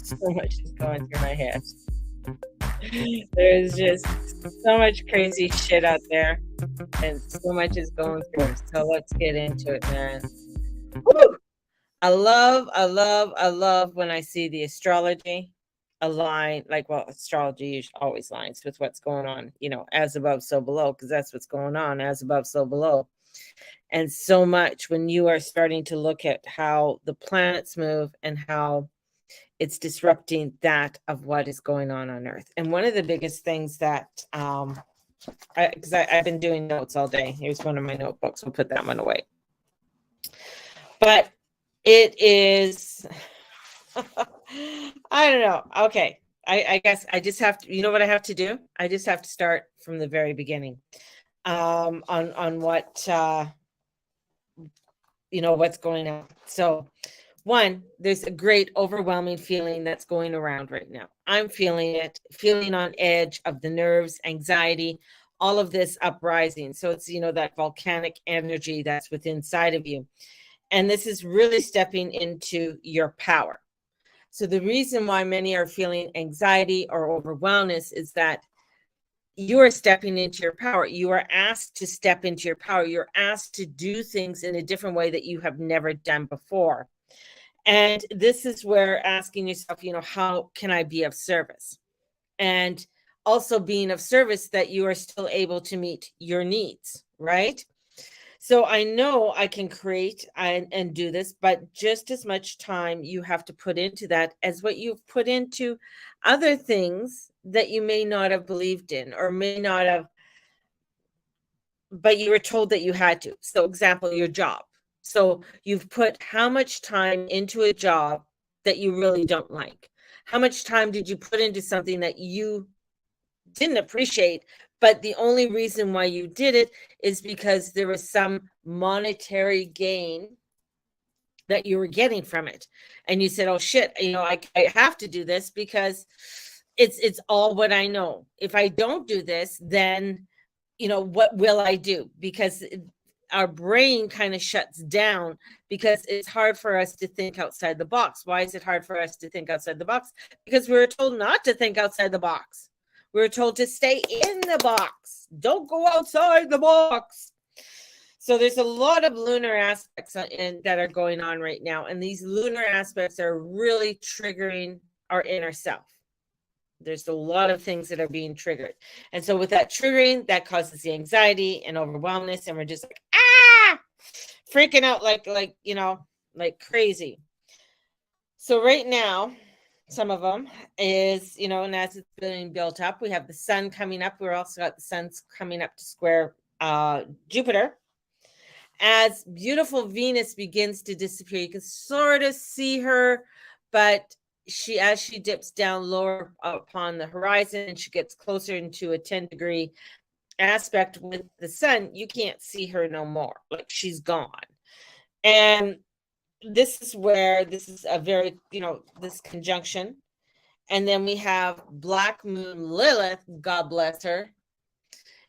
So much is going through my head. There's just so much crazy shit out there, and so much is going through. So let's get into it, man. Woo! I love when I see the astrology align. Like, well, astrology usually always aligns with what's going on, as above, so below, because that's what's going on, as above, so below. And so much when you are starting to look at how the planets move and how it's disrupting that of what is going on Earth. And one of the biggest things that, because I've been doing notes all day. Here's one of my notebooks. We'll put that one away. But it is, I don't know. Okay. I guess I just have to, you know what I have to do? I just have to start from the very beginning on what, what's going on. So, one, there's a great overwhelming feeling that's going around right now. I'm feeling it, feeling on edge of the nerves, anxiety, all of this uprising. So it's, that volcanic energy that's within inside of you. And this is really stepping into your power. So the reason why many are feeling anxiety or overwhelmness is that you are stepping into your power. You are asked to step into your power. You're asked to do things in a different way that you have never done before. And this is where asking yourself, how can I be of service? And also being of service that you are still able to meet your needs, right? So I know I can create and do this, but just as much time you have to put into that as what you've put into other things that you may not have believed in or may not have, but you were told that you had to. So example, your job. So you've put how much time into a job that you really don't like? How much time did you put into something that you didn't appreciate, but the only reason why you did it is because there was some monetary gain that you were getting from it. And you said, oh shit, I have to do this because it's all what I know. If I don't do this, then what will I do? Because our brain kind of shuts down because it's hard for us to think outside the box. Why is it hard for us to think outside the box? Because we were told not to think outside the box. We were told to stay in the box. Don't go outside the box. So there's a lot of lunar aspects that are going on right now. And these lunar aspects are really triggering our inner self. There's a lot of things that are being triggered. And so with that triggering, that causes the anxiety and overwhelmness. And we're just like, freaking out like crazy. So right now, some of them is, and as it's being built up, we have the sun coming up. We're also got the sun's coming up to square Jupiter. As beautiful Venus begins to disappear, you can sort of see her, but as she dips down lower upon the horizon and she gets closer into a 10-degree aspect with the sun, you can't see her no more. Like, she's gone. And this is where this is a very, this conjunction. And then we have Black Moon Lilith, God bless her,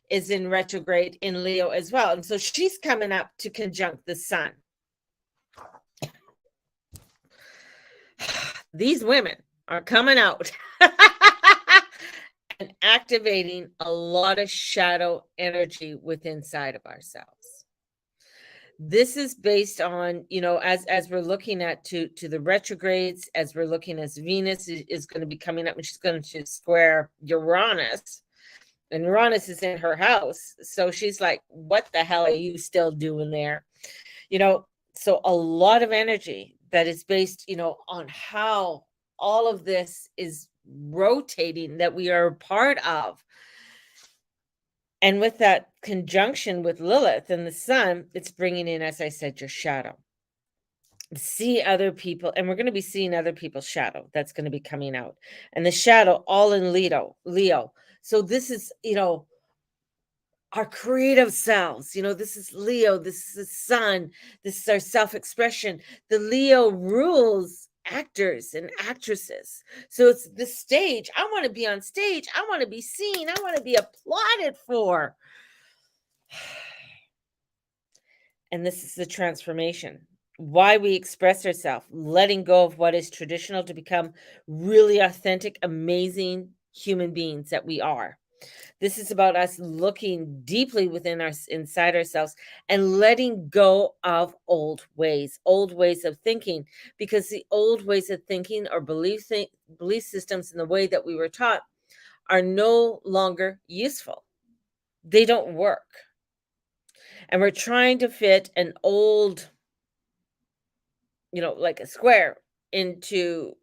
is in retrograde in Leo as well. And so she's coming up to conjunct the sun. These women are coming out and activating a lot of shadow energy within inside of ourselves. This is based on, as we're looking at to the retrogrades, as we're looking as Venus is going to be coming up and she's going to square Uranus. And Uranus is in her house. So she's like, what the hell are you still doing there? So a lot of energy that is based, on how all of this is rotating that we are a part of. And with that conjunction with Lilith and the sun, it's bringing in, as I said, your shadow. See other people, and we're going to be seeing other people's shadow that's going to be coming out. And the shadow all in Leo. So this is, our creative selves. This is Leo, this is the sun, this is our self-expression. The Leo rules actors and actresses. So it's the stage. I want to be on stage. I want to be seen. I want to be applauded for. And this is the transformation. why we express ourselves, letting go of what is traditional to become really authentic, amazing human beings that we are. This is about us looking deeply within our inside ourselves and letting go of old ways of thinking, because the old ways of thinking or belief systems and the way that we were taught are no longer useful. They don't work. And we're trying to fit an old, like a square into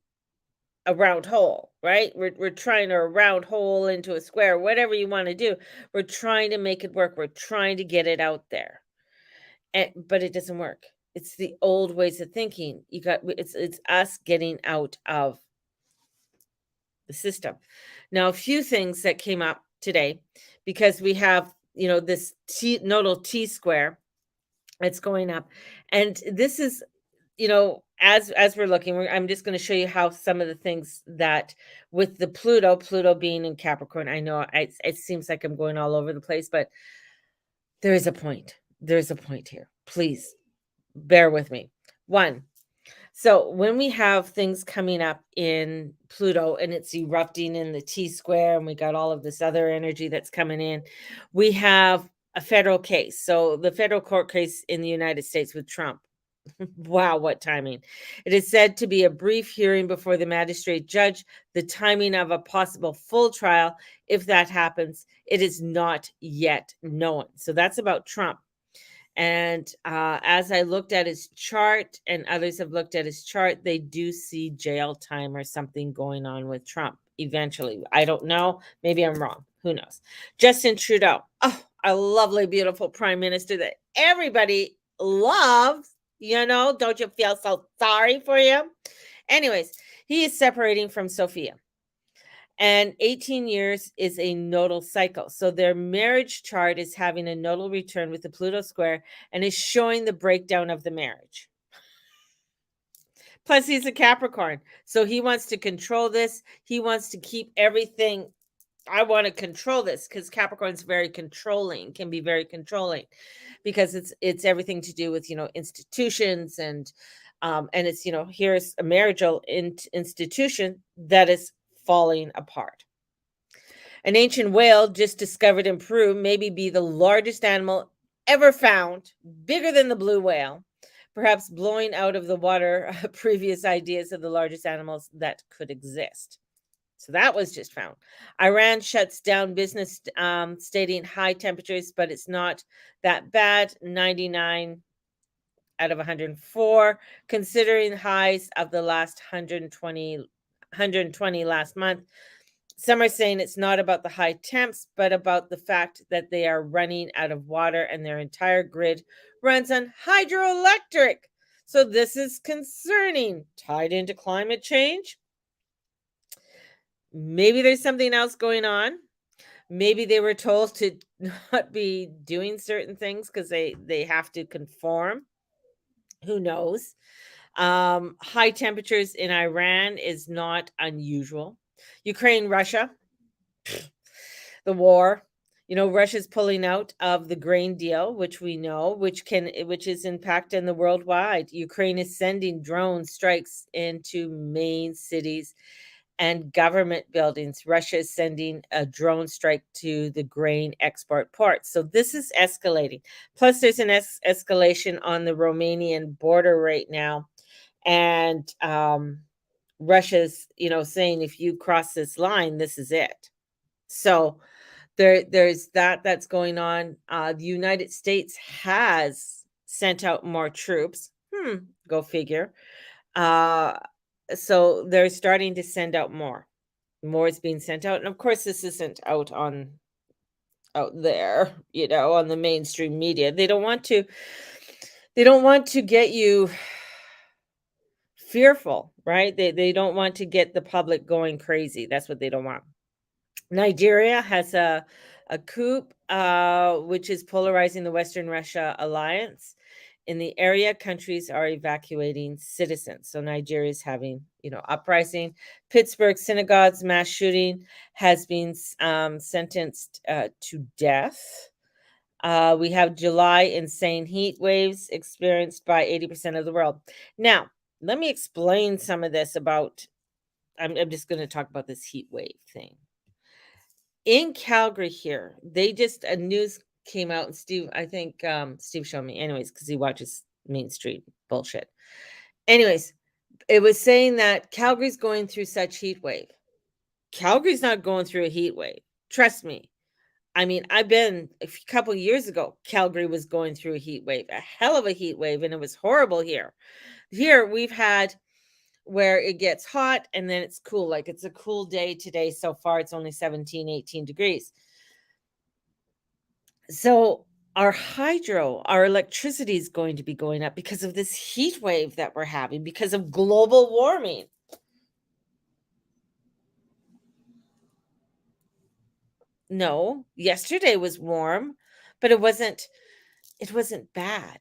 a round hole, right? We're trying to a round hole into a square, whatever you want to do. We're trying to make it work. We're trying to get it out there. But it doesn't work. It's the old ways of thinking. It's us getting out of the system. Now, a few things that came up today, because we have, this nodal T square that's going up. And this is, as we're looking, I'm just going to show you how some of the things that with the Pluto being in Capricorn, I know it seems like I'm going all over the place, but there is a point. There's a point here. Please bear with me. One, so when we have things coming up in Pluto and it's erupting in the T square, and we got all of this other energy that's coming in, we have a federal case. So the federal court case in the United States with Trump. Wow, what timing. It is said to be a brief hearing before the magistrate judge. The timing of a possible full trial, if that happens, it is not yet known. So that's about Trump. And as I looked at his chart, and others have looked at his chart, they do see jail time or something going on with Trump eventually. I don't know. Maybe I'm wrong. Who knows? Justin Trudeau. Oh, a lovely, beautiful prime minister that everybody loves. Don't you feel so sorry for him? Anyways, he is separating from Sophia. And 18 years is a nodal cycle. So their marriage chart is having a nodal return with the Pluto square and is showing the breakdown of the marriage. Plus, he's a Capricorn. So he wants to control this. He wants to keep everything. I want to control this because Capricorn's very controlling, can be very controlling, because it's everything to do with, institutions and it's, here's a marital institution that is falling apart. An ancient whale just discovered in Peru maybe be the largest animal ever found, bigger than the blue whale, perhaps blowing out of the water previous ideas of the largest animals that could exist. So that was just found. Iran shuts down business, stating high temperatures, but it's not that bad. 99 out of 104, considering highs of the last 120 last month. Some are saying it's not about the high temps, but about the fact that they are running out of water and their entire grid runs on hydroelectric. So this is concerning, tied into climate change. Maybe there's something else going on. Maybe they were told to not be doing certain things because they have to conform. Who knows? High temperatures in Iran is not unusual. Ukraine, Russia, the war. Russia's pulling out of the grain deal, which we know, which is impacting the worldwide. Ukraine is sending drone strikes into main cities and government buildings. Russia is sending a drone strike to the grain export ports. So this is escalating. Plus, there's an escalation on the Romanian border right now. And Russia's, saying if you cross this line, this is it. So there's that's going on. The United States has sent out more troops. Go figure. So they're starting to send out more. More is being sent out. And of course, this isn't out there, on the mainstream media. They don't want to get you fearful, right? They don't want to get the public going crazy. That's what they don't want. Nigeria has a coup, which is polarizing the Western Russia alliance. In the area, countries are evacuating citizens. So Nigeria is having, uprising. Pittsburgh synagogue's mass shooting has been sentenced to death. We have July insane heat waves experienced by 80% of the world. Now, let me explain some of this about. I'm just going to talk about this heat wave thing. In Calgary here, they just a news came out, and Steve, I think Steve showed me, anyways, because he watches Main Street bullshit. Anyways, it was saying that Calgary's going through such heat wave. Calgary's not going through a heat wave. Trust me. I mean, I've been a couple years ago, Calgary was going through a heat wave, a hell of a heat wave, and it was horrible here. Here we've had where it gets hot and then it's cool. Like it's a cool day today. So far, it's only 17, 18 degrees. So our hydro, our electricity is going to be going up because of this heat wave that we're having, because of global warming. No, yesterday was warm, but it wasn't bad.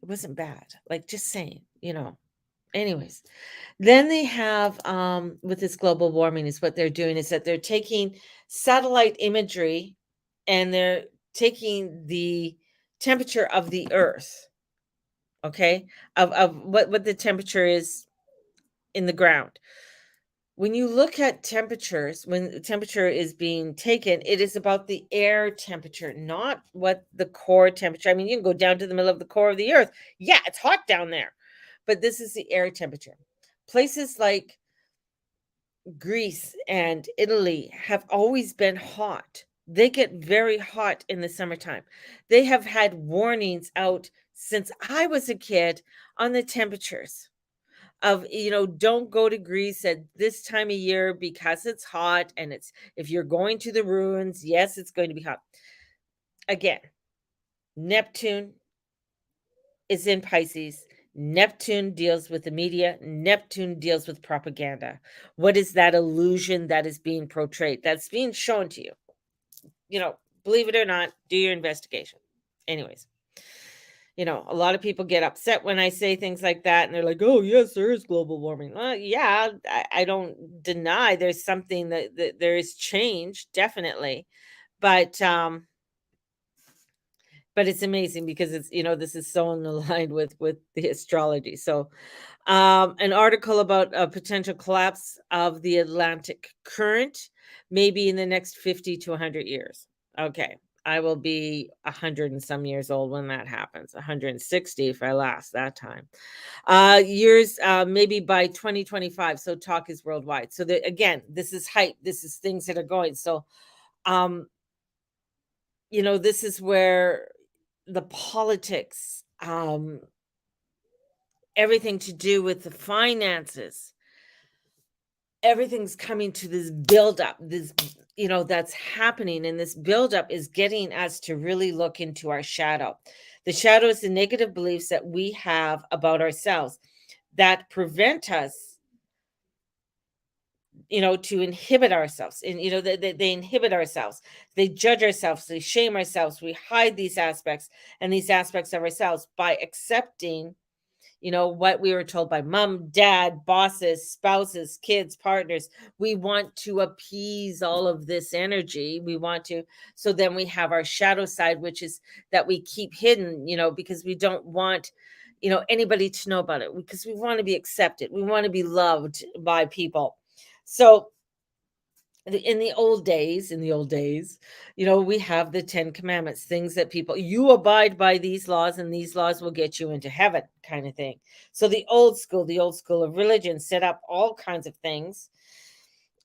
It wasn't bad. Like just saying, Anyways, then they have with this global warming is what they're doing is that they're taking satellite imagery and they're taking the temperature of the earth, okay? Of what the temperature is in the ground. When you look at temperatures, when the temperature is being taken, it is about the air temperature, not what the core temperature. I mean, you can go down to the middle of the core of the earth. Yeah, it's hot down there. But this is the air temperature. Places like Greece and Italy have always been hot. They get very hot in the summertime. They have had warnings out since I was a kid on the temperatures of, don't go to Greece at this time of year because it's hot, and it's if you're going to the ruins, yes, it's going to be hot. Again, Neptune is in Pisces. Neptune deals with the media. Neptune deals with propaganda. What is that illusion that is being portrayed? That's being shown to you. Believe it or not, do your investigation. Anyways, a lot of people get upset when I say things like that, and they're like, "Oh, yes, there is global warming." Well, yeah, I don't deny there's something that there is change, definitely, but it's amazing because it's this is so aligned with the astrology. So, an article about a potential collapse of the Atlantic current, maybe in the next 50 to 100 years. Okay. I will be 100 and some years old when that happens. 160 if I last that time. Years, maybe by 2025. So talk is worldwide. So again, this is hype. This is things that are going. So, this is where the politics, everything to do with the finances, everything's coming to this buildup, that's happening. And this buildup is getting us to really look into our shadow. The shadow is the negative beliefs that we have about ourselves that prevent us, to inhibit ourselves. And, they inhibit ourselves. They judge ourselves. They shame ourselves. We hide these aspects of ourselves by accepting what we were told by mom, dad, bosses, spouses, kids, partners. We want to appease all of this energy. So then we have our shadow side, which is that we keep hidden, because we don't want, anybody to know about it, because we want to be accepted. We want to be loved by people. So in the old days, we have the 10 commandments, things that you abide by these laws and these laws will get you into heaven, kind of thing. So the old school of religion set up all kinds of things,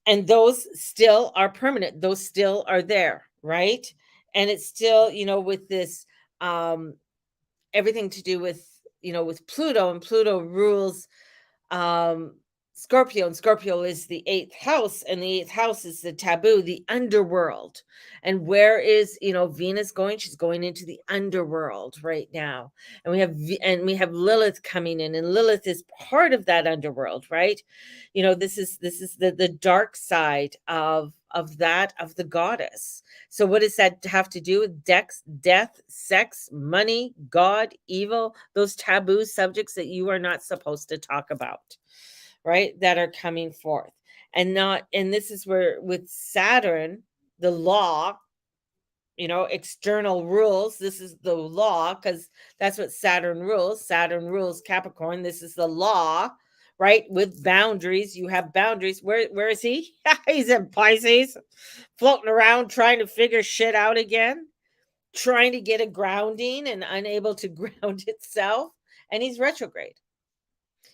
and those still are permanent. Those still are there, right? And it's still, with this, everything to do with, with Pluto, and Pluto rules, Scorpio, and Scorpio is the 8th house, and the 8th house is the taboo, the underworld. And where is, Venus going? She's going into the underworld right now. And we have Lilith coming in, and Lilith is part of that underworld, right? This is the dark side of the goddess. So what does that have to do with death, sex, money, God, evil, those taboo subjects that you are not supposed to talk about, right? That are coming forth. And this is where with Saturn, the law, external rules. This is the law, because that's what Saturn rules. Saturn rules Capricorn. This is the law, right? With boundaries. You have boundaries. Where is he? He's in Pisces, floating around trying to figure shit out again, trying to get a grounding and unable to ground itself. And he's retrograde.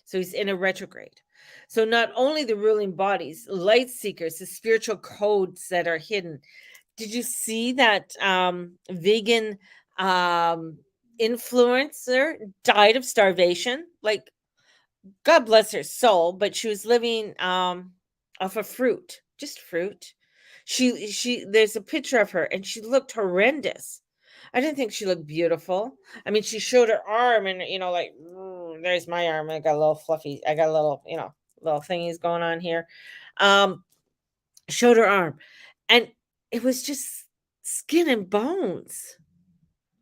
So he's in a retrograde. So not only the ruling bodies, light seekers, the spiritual codes that are hidden. Did you see that vegan influencer died of starvation? Like, God bless her soul, but she was living off of fruit, just fruit. She there's a picture of her and she looked horrendous. I didn't think she looked beautiful. I mean, she showed her arm and like, there's my arm. I got a little fluffy. I got a little, little thingies going on here. Showed her arm. And it was just skin and bones.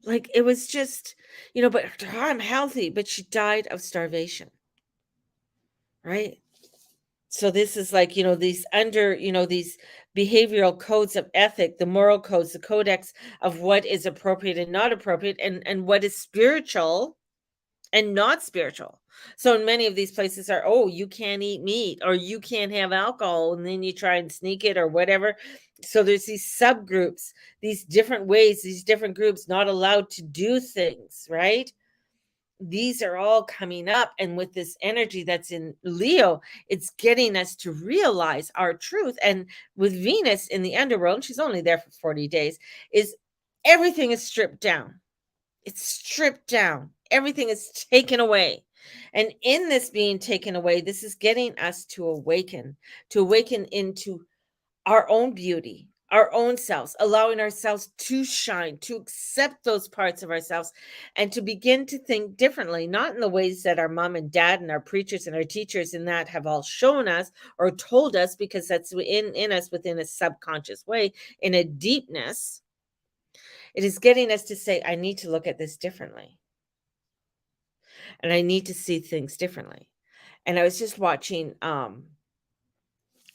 Like, it was just, but I'm healthy, but she died of starvation. Right? So this is like, these these behavioral codes of ethic, the moral codes, the codex of what is appropriate and not appropriate, and what is spiritual and not spiritual. So in many of these places are, oh, you can't eat meat or you can't have alcohol, and then you try and sneak it or whatever. So there's these subgroups, these different ways, these different groups not allowed to do things, right? These are all coming up, and with this energy that's in Leo, it's getting us to realize our truth. And with Venus in the underworld, she's only there for 40 days, is everything is stripped down. It's stripped down. Everything is taken away. And in this being taken away, this is getting us to awaken into our own beauty, our own selves, allowing ourselves to shine, to accept those parts of ourselves, and to begin to think differently, not in the ways that our mom and dad and our preachers and our teachers in that have all shown us or told us, because that's in us within a subconscious way, in a deepness. It is getting us to say, I need to look at this differently. And I need to see things differently. And I was just watching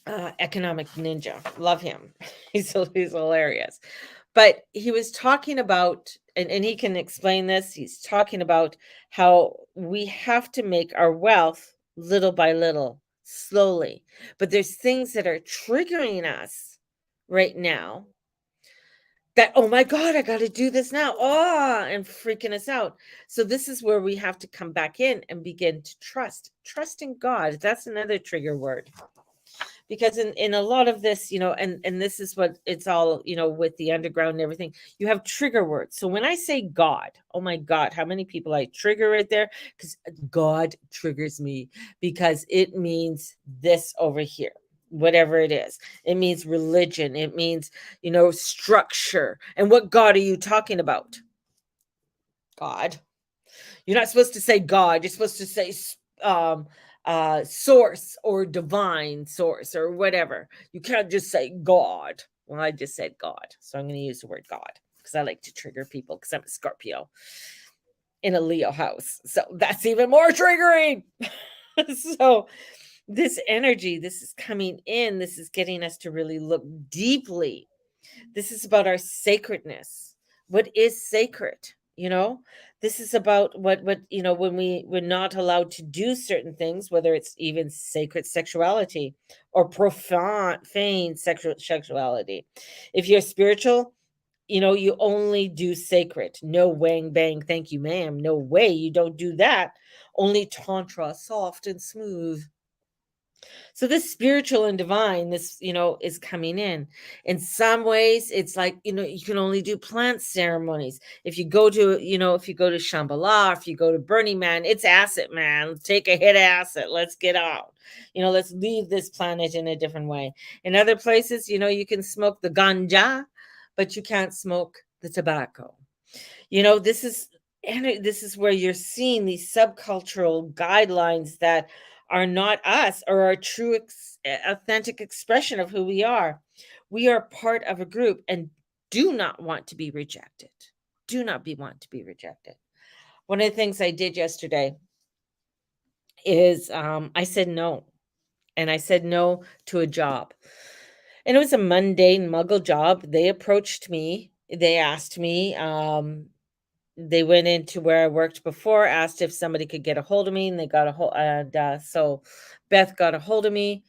Economic Ninja. Love him. He's hilarious. But he was talking about, and he can explain this, he's talking about how we have to make our wealth little by little, slowly. But there's things that are triggering us right now that, oh my God, I got to do this now. Oh, and freaking us out. So this is where we have to come back in and begin to trust in God. That's another trigger word. Because in a lot of this, and this is what it's all, with the underground and everything, you have trigger words. So when I say God, oh my God, how many people I trigger right there? Because God triggers me because it means this over here, whatever it is. It means religion. It means, structure. And what God are you talking about? God. You're not supposed to say God. You're supposed to say source or divine source or whatever. You can't just say God. Well, I just said God, so I'm going to use the word God because I like to trigger people because I'm a Scorpio in a Leo house, so that's even more triggering. So this energy, this is coming in, this is getting us to really look deeply. This is about our sacredness. What is sacred? This is about what when we're not allowed to do certain things, whether it's even sacred sexuality or profane sexuality. If you're spiritual, you only do sacred. No wang bang, thank you, ma'am. No way, you don't do that. Only tantra, soft and smooth. So this spiritual and divine, this, is coming in. In some ways, it's like, you can only do plant ceremonies. If you go to, Shambhala, if you go to Burning Man, it's acid, man. Take a hit of acid. Let's get out. Let's leave this planet in a different way. In other places, you can smoke the ganja, but you can't smoke the tobacco. This is where you're seeing these subcultural guidelines that are not us or our true authentic expression of who we are. We are part of a group and do not want to be rejected. Do not want to be rejected. One of the things I did yesterday is I said no. And I said no to a job. And it was a mundane muggle job. They approached me. they asked me, they went into where I worked before, asked if somebody could get a hold of me, and they got a hold. And so Beth got a hold of me,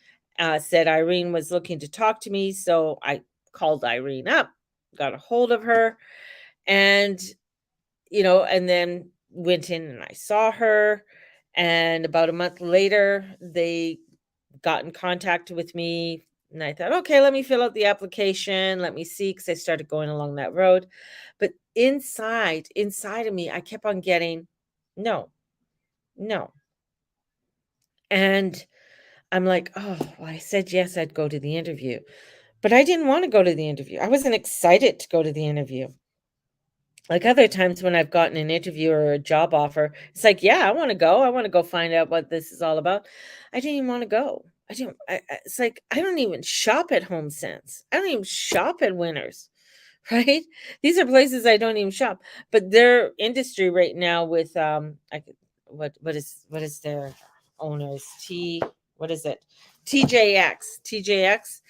said Irene was looking to talk to me. So I called Irene up, got a hold of her, and and then went in and I saw her. And about a month later, they got in contact with me. And I thought, okay, let me fill out the application. Let me see, because I started going along that road. But inside of me, I kept on getting no, no. And I'm like, oh, well, I said yes, I'd go to the interview. But I didn't want to go to the interview. I wasn't excited to go to the interview. Like other times when I've gotten an interview or a job offer, it's like, yeah, I want to go. I want to go find out what this is all about. I didn't even want to go. I didn't. It's like I don't even shop at Home Sense. I don't even shop at Winners, right? These are places I don't even shop. But their industry right now with what is their owners what is it TJX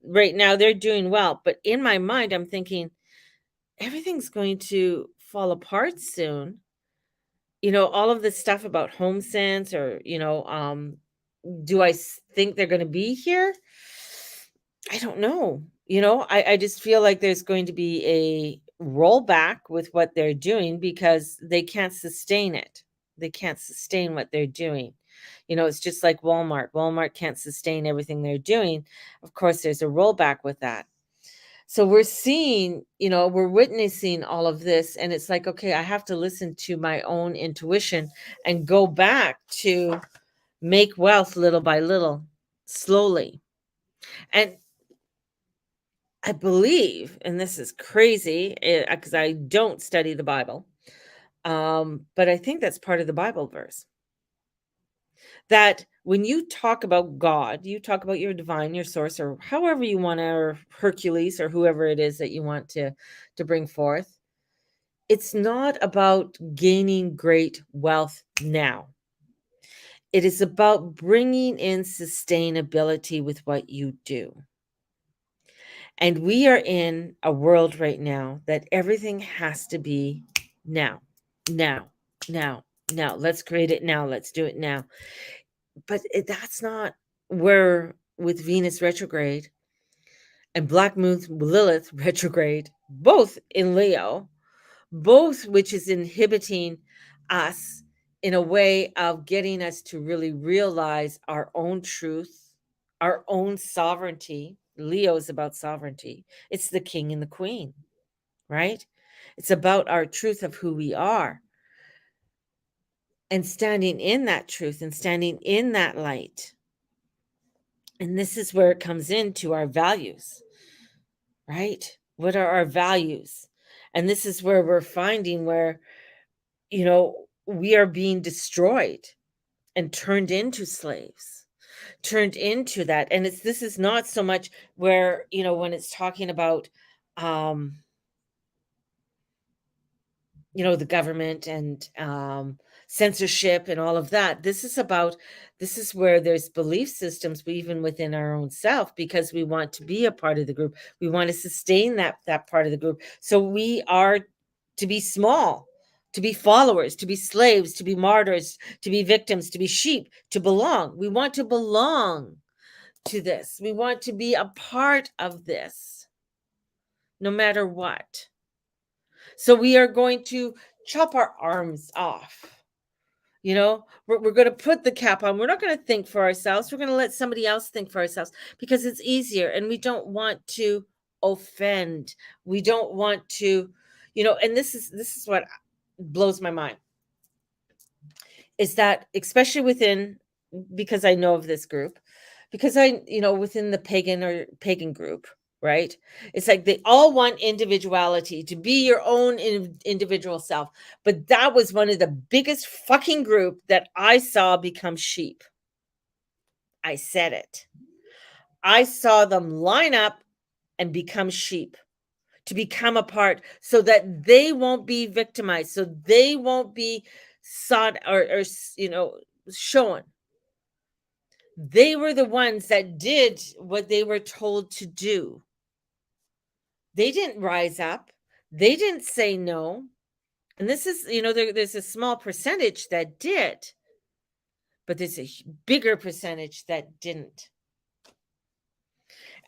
right now they're doing well. But in my mind, I'm thinking everything's going to fall apart soon. All of this stuff about HomeSense or, do I think they're going to be here? I don't know. I just feel like there's going to be a rollback with what they're doing because they can't sustain it. They can't sustain what they're doing. It's just like Walmart. Walmart can't sustain everything they're doing. Of course, there's a rollback with that. So we're seeing, we're witnessing all of this, and it's like, okay, I have to listen to my own intuition and go back to make wealth little by little, slowly. And I believe, and this is crazy because I don't study the Bible, but I think that's part of the Bible verse. That when you talk about God, you talk about your divine, your source, or however you want to, or Hercules, or whoever it is that you want to bring forth. It's not about gaining great wealth now. It is about bringing in sustainability with what you do. And we are in a world right now that everything has to be now, now, now, now. Let's create it now. Let's do it now. But that's not where, with Venus retrograde and Black Moon Lilith retrograde, both in Leo, both which is inhibiting us in a way of getting us to really realize our own truth, our own sovereignty. Leo is about sovereignty. It's the king and the queen, right? It's about our truth of who we are and standing in that truth and standing in that light. And this is where it comes into our values, right? What are our values? And this is where we're finding where, we are being destroyed and turned into slaves, turned into that. And this is not so much where, when it's talking about, the government and censorship and all of that. This is where there's belief systems even within our own self, because we want to be a part of the group. We want to sustain that part of the group. So we are to be small, to be followers, to be slaves, to be martyrs, to be victims, to be sheep, to belong. We want to belong to this. We want to be a part of this, no matter what. So we are going to chop our arms off. We're going to put the cap on. We're not going to think for ourselves. We're going to let somebody else think for ourselves because it's easier. And we don't want to offend. We don't want to, and this is what blows my mind, is that especially because I know of this group, because within the pagan group, right? It's like they all want individuality, to be your own individual self. But that was one of the biggest fucking group that I saw become sheep. I said it. I saw them line up and become sheep, to become a part, so that they won't be victimized, so they won't be sought or shown. They were the ones that did what they were told to do. They didn't rise up. They didn't say no. And this is, there's a small percentage that did, but there's a bigger percentage that didn't.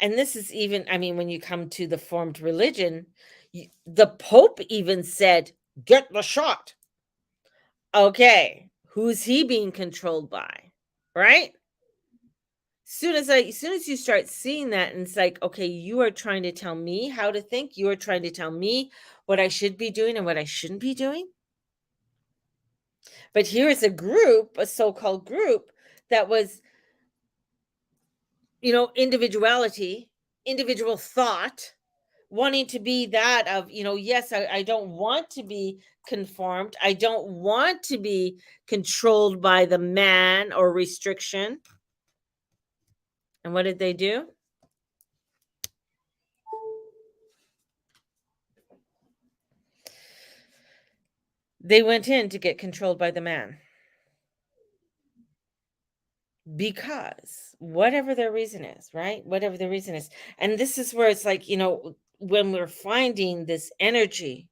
And this is even, I mean, when you come to the formed religion, the Pope even said, get the shot. Okay, who's he being controlled by? Right? As soon as you start seeing that, and it's like, okay, you are trying to tell me how to think, you are trying to tell me what I should be doing and what I shouldn't be doing. But here is a group, a so-called group, that was, individuality, individual thought, wanting to be that of, yes, I don't want to be conformed. I don't want to be controlled by the man or restriction. And what did they do? They went in to get controlled by the man. Because whatever their reason is, right? Whatever their reason is. And this is where it's like, when we're finding this energy,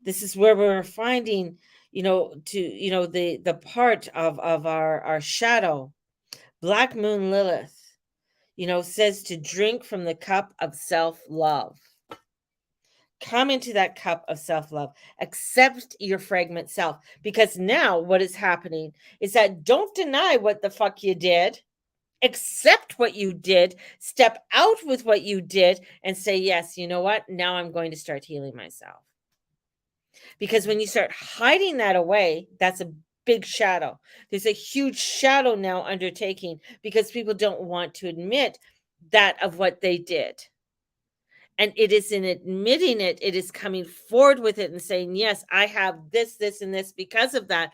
this is where we're finding, the part of our shadow. Black Moon Lilith, says to drink from the cup of self-love. Come into that cup of self-love. Accept your fragment self. Because now what is happening is that don't deny what the fuck you did. Accept what you did. Step out with what you did and say, yes, you know what? Now I'm going to start healing myself. Because when you start hiding that away, that's a big shadow. There's a huge shadow now undertaking because people don't want to admit that of what they did. And it is in admitting it, it is coming forward with it and saying, yes, I have this, this, and this because of that.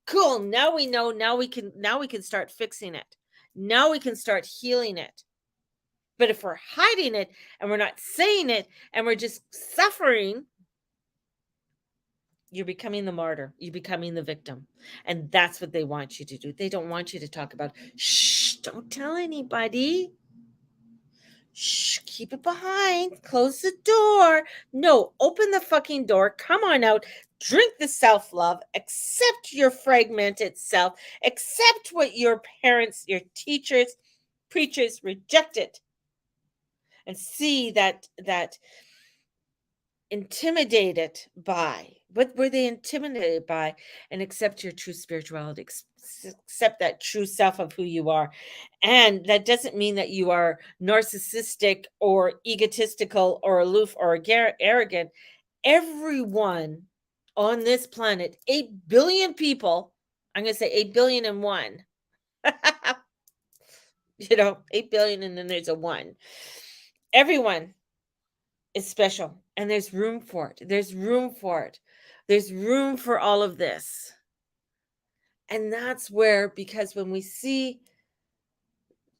Cool. Now we know. Now we can start fixing it. Now we can start healing it. But if we're hiding it and we're not saying it and we're just suffering, you're becoming the martyr. You're becoming the victim. And that's what they want you to do. They don't want you to talk about, shh, don't tell anybody. Shh, keep it behind. Close the door. No, open the fucking door. Come on out. Drink the self-love. Accept your fragmented self. Accept what your parents, your teachers, preachers rejected. And see that intimidated by. What were they intimidated by? And accept your true spirituality. Accept that true self of who you are. And that doesn't mean that you are narcissistic or egotistical or aloof or arrogant. Everyone on this planet, 8 billion people, I'm going to say 8 billion and one. 8 billion and then there's a one. Everyone is special and there's room for it. There's room for it. There's room for all of this. And that's where, because when we see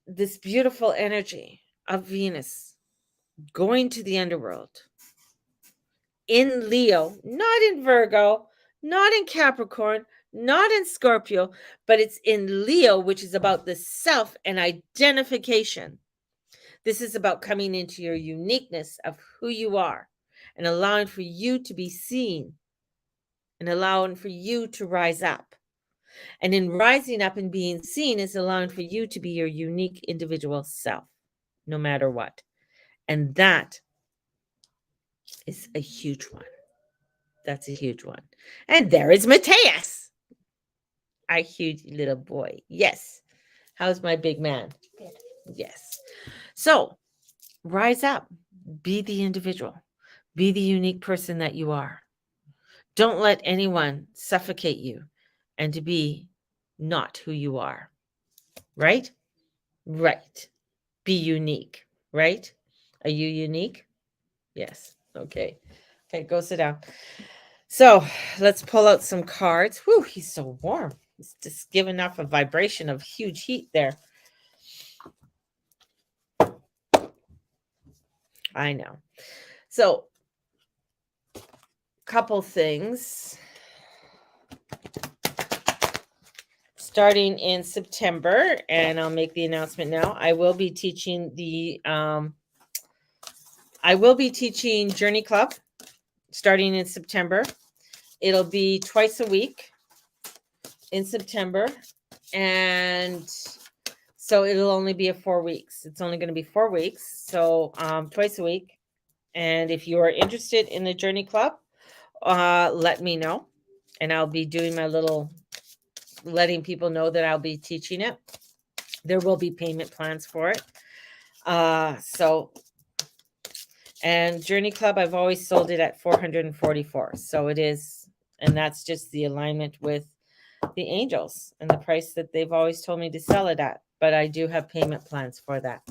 this beautiful energy of Venus going to the underworld in Leo, not in Virgo, not in Capricorn, not in Scorpio, but it's in Leo, which is about the self and identification. This is about coming into your uniqueness of who you are and allowing for you to be seen and allowing for you to rise up. And in rising up and being seen is allowing for you to be your unique individual self, no matter what. And that is a huge one. That's a huge one. And there is Mateus, our huge little boy. Yes. How's my big man? Yes. So rise up, be the individual, be the unique person that you are. Don't let anyone suffocate you and to be not who you are. Right? Right. Be unique. Right? Are you unique? Yes. Okay. Okay, go sit down. So let's pull out some cards. Whew, he's so warm. He's just giving off a vibration of huge heat there. I know. So, couple things. Starting in September, and I'll make the announcement now, I will be teaching the I will be teaching Journey Club starting in September. It'll be twice a week in September. And so it'll only be 4 weeks. It's only going to be 4 weeks. So twice a week. And if you are interested in the Journey Club, let me know. And I'll be doing my little letting people know that I'll be teaching it. There will be payment plans for it. And Journey Club, I've always sold it at $444. So it is, and that's just the alignment with the angels and the price that they've always told me to sell it at. But I do have payment plans for that.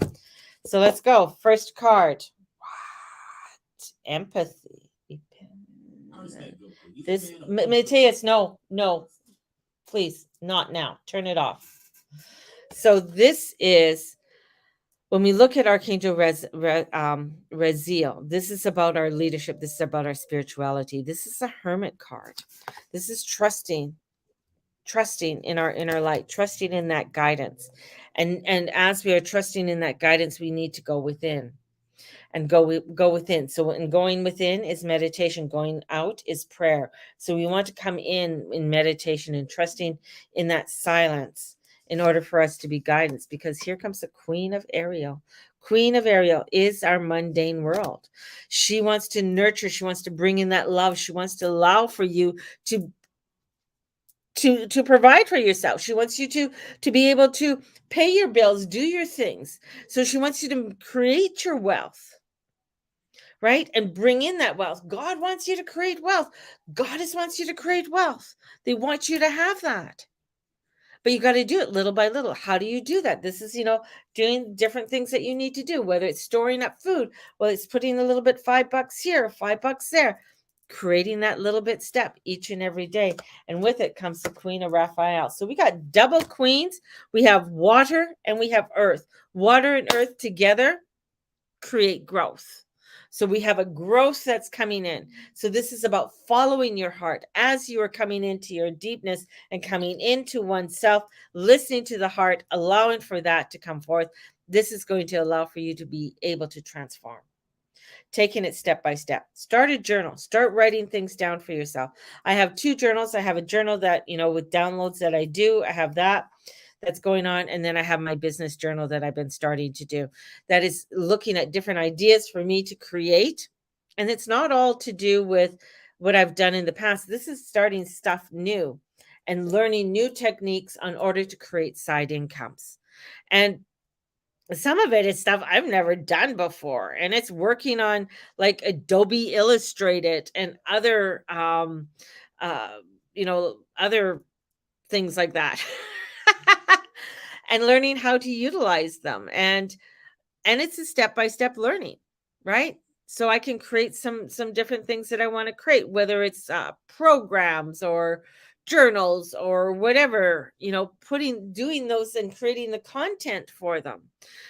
So let's go. First card. What? Empathy. This, Matthias, no, please, not now. Turn it off. So this is, when we look at Archangel Raziel, this is about our leadership. This is about our spirituality. This is a hermit card. This is trusting in our inner light, trusting in that guidance. And as we are trusting in that guidance, we need to go within and go within. So in going within is meditation, going out is prayer. So we want to come in meditation and trusting in that silence in order for us to be guidance, because here comes the Queen of Ariel. Queen of Ariel is our mundane world. She wants to nurture. She wants to bring in that love. She wants to allow for you to provide for yourself. She wants you to be able to pay your bills, do your things. So she wants you to create your wealth, right? And bring in that wealth. God wants you to create wealth. Goddess wants you to create wealth. They want you to have that. But you got to do it little by little. How do you do that? This is, doing different things that you need to do, whether it's storing up food, well, it's putting a little bit, $5 here, $5 there, creating that little bit step each and every day. And with it comes the Queen of Raphael. So we got double queens. We have water and we have earth. Water and earth together create growth. So we have a growth that's coming in. So this is about following your heart as you are coming into your deepness and coming into oneself, listening to the heart, allowing for that to come forth. This is going to allow for you to be able to transform. Taking it step by step. Start a journal. Start writing things down for yourself. I have 2 journals. I have a journal that, with downloads that I do. I have that's going on. And then I have my business journal that I've been starting to do. That is looking at different ideas for me to create. And it's not all to do with what I've done in the past. This is starting stuff new and learning new techniques in order to create side incomes. And some of it is stuff I've never done before. And it's working on like Adobe Illustrated and other, other things like that. And learning how to utilize them. And it's a step-by-step learning, right? So I can create some different things that I want to create, whether it's programs or journals or whatever, doing those and creating the content for them.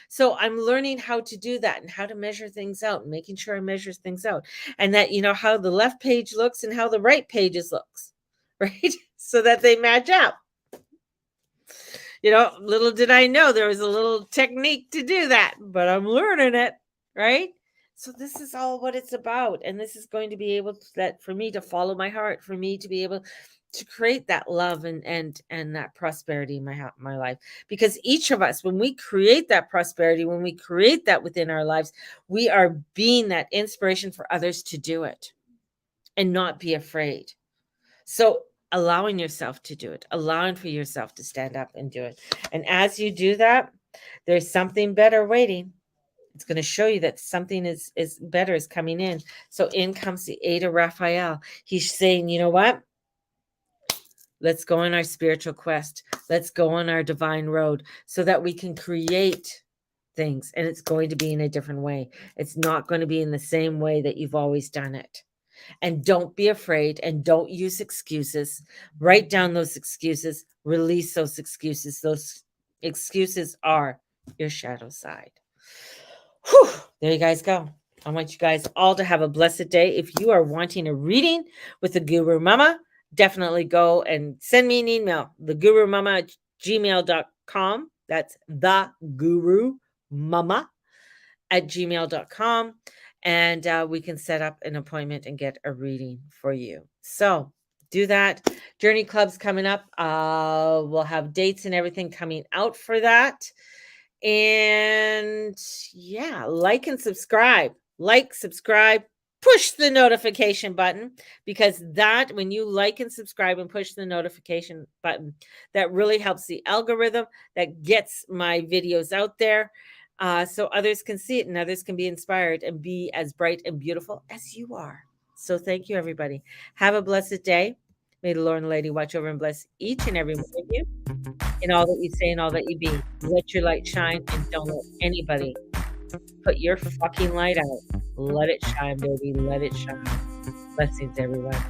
So I'm learning how to do that and how to measure things out and making sure I measure things out, and that, how the left page looks and how the right pages looks, right? So that they match up. Little did I know there was a little technique to do that, but I'm learning it, right? So this is all what it's about. And this is going to be able for me to follow my heart, for me to be able to create that love and that prosperity in my life. Because each of us, when we create that prosperity, when we create that within our lives, we are being that inspiration for others to do it and not be afraid. So allowing yourself to do it, allowing for yourself to stand up and do it. And as you do that, there's something better waiting. It's going to show you that something is better is coming in. So in comes the 8 of Raphael. He's saying, you know what? Let's go on our spiritual quest. Let's go on our divine road so that we can create things. And it's going to be in a different way. It's not going to be in the same way that you've always done it. And don't be afraid and don't use excuses. Write down those excuses. Release those excuses. Those excuses are your shadow side. Whew, there you guys go. I want you guys all to have a blessed day. If you are wanting a reading with the Guru Mama, definitely go and send me an email. thegurumama@gmail.com. That's thegurumama@gmail.com. and we can set up an appointment and get a reading for you. So do that. Journey Club's coming up. We'll have dates and everything coming out for that. And yeah, like and subscribe. Like, subscribe, push the notification button, because that, when you like and subscribe and push the notification button, that really helps the algorithm, that gets my videos out there, so others can see it and others can be inspired and be as bright and beautiful as you are. So thank you, everybody. Have a blessed day. May the Lord and Lady watch over and bless each and every one of you in all that you say and all that you be. Let your light shine, and don't let anybody put your fucking light out. Let it shine, baby. Let it shine. Blessings, everyone.